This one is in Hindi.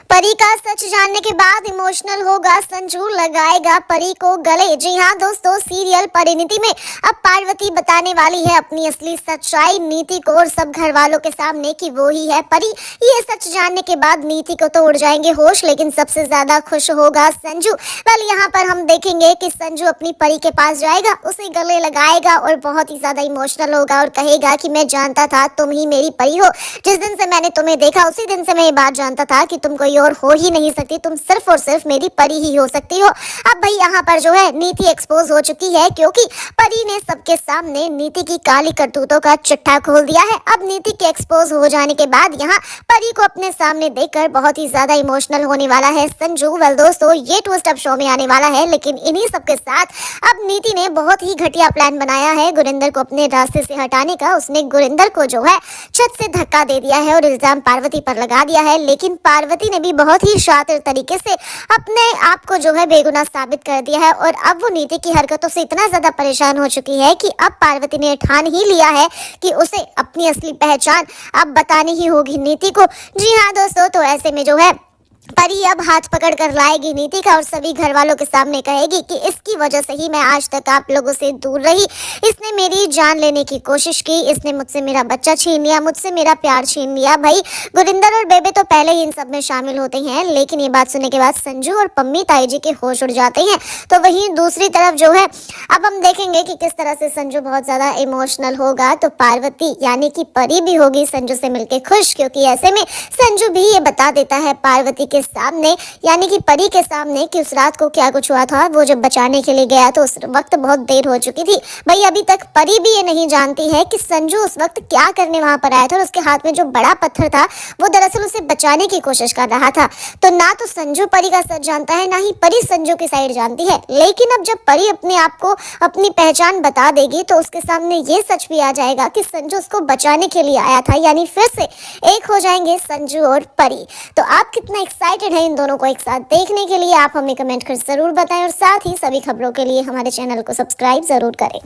परी का सच जानने के बाद इमोशनल होगा संजू, लगाएगा परी को गले। जी हाँ दोस्तों, सीरियल परिणीति में अब पार्वती बताने वाली है अपनी असली सच्चाई नीति को और सब घर वालों के सामने कि वो ही है परी। ये सच जानने के बाद नीति को तो उड़ जाएंगे होश, लेकिन सबसे ज्यादा खुश होगा संजू। वेल यहाँ पर हम देखेंगे कि संजू अपनी परी के पास जाएगा, उसे गले लगाएगा और बहुत ही ज्यादा इमोशनल होगा और कहेगा कि मैं जानता था तुम ही मेरी परी हो। जिस दिन से मैंने तुम्हें देखा उसी दिन से मैं ये बात जानता था कि तुम कोई और हो ही नहीं सकती, तुम सिर्फ और सिर्फ मेरी परी ही हो सकती हो। अब भाई यहाँ पर जो है नीति एक्सपोज हो चुकी है, क्योंकि परी ने सबके सामने नीति की काली करतूतों का चिट्ठा खोल दिया है। अब नीति के एक्सपोज हो जाने के बाद यहाँ परी को अपने सामने देखकर बहुत ही ज्यादा इमोशनल होने वाला है संजू। वेल दोस्तों, ये ट्विस्ट अब शो में आने वाला है, लेकिन इन्हीं सबके साथ अब नीति ने बहुत ही घटिया प्लान बनाया है गुरिंदर को अपने रास्ते से हटाने का। उसने गुरिंदर को जो है छत से धक्का दे दिया है और इल्जाम पार्वती पर लगा दिया है, लेकिन पार्वती ने भी बहुत ही शातिर तरीके से अपने आप को जो है बेगुनाह साबित कर दिया है। और अब वो नीति की हरकतों से इतना ज्यादा परेशान हो चुकी है कि अब पार्वती ने ठान ही लिया है कि उसे अपनी असली पहचान अब बतानी ही होगी नीति को। जी हाँ दोस्तों, तो ऐसे में जो है परी अब हाथ पकड़ कर लाएगी नीति का और सभी घर वालों के सामने कहेगी कि इसकी वजह से ही मैं आज तक आप लोगों से दूर रही। इसने मेरी जान लेने की कोशिश की, इसने मुझसे मेरा बच्चा छीन लिया, मुझसे मेरा प्यार छीन लिया। भाई गुरिंदर और बेबे तो पहले ही इन सब में शामिल होते हैं, लेकिन ये बात सुनने के बाद संजू और पम्मी ताई जी के होश उड़ जाते हैं। तो वहीं दूसरी तरफ जो है अब हम देखेंगे कि किस तरह से संजू बहुत ज्यादा इमोशनल होगा। तो पार्वती यानी कि परी भी होगी संजू से मिलकर खुश, क्योंकि ऐसे में संजू भी ये बता देता है पार्वती के सामने यानी कि परी के सामने कि उस रात को क्या कुछ हुआ था। वो जब बचाने के लिए गया तो उस वक्त बहुत देर हो चुकी थी। भाई अभी तक परी भी ये नहीं जानती है कि संजू उस वक्त क्या करने वहां पर आया था और उसके हाथ में जो बड़ा पत्थर था वो दरअसल उसे बचाने की कोशिश कर रहा था। तो ना तो संजू परी का सच जानता है, ना ही परी संजू की साइड जानती है। लेकिन अब जब परी अपने आप को अपनी पहचान बता देगी तो उसके सामने ये सच भी आ जाएगा कि संजू उसको बचाने के लिए आया था, यानी फिर से एक हो जाएंगे संजू और परी। तो आप कितना एक्साइटेड है इन दोनों को एक साथ देखने के लिए, आप हमें कमेंट कर जरूर बताएं और साथ ही सभी खबरों के लिए हमारे चैनल को सब्सक्राइब जरूर करें।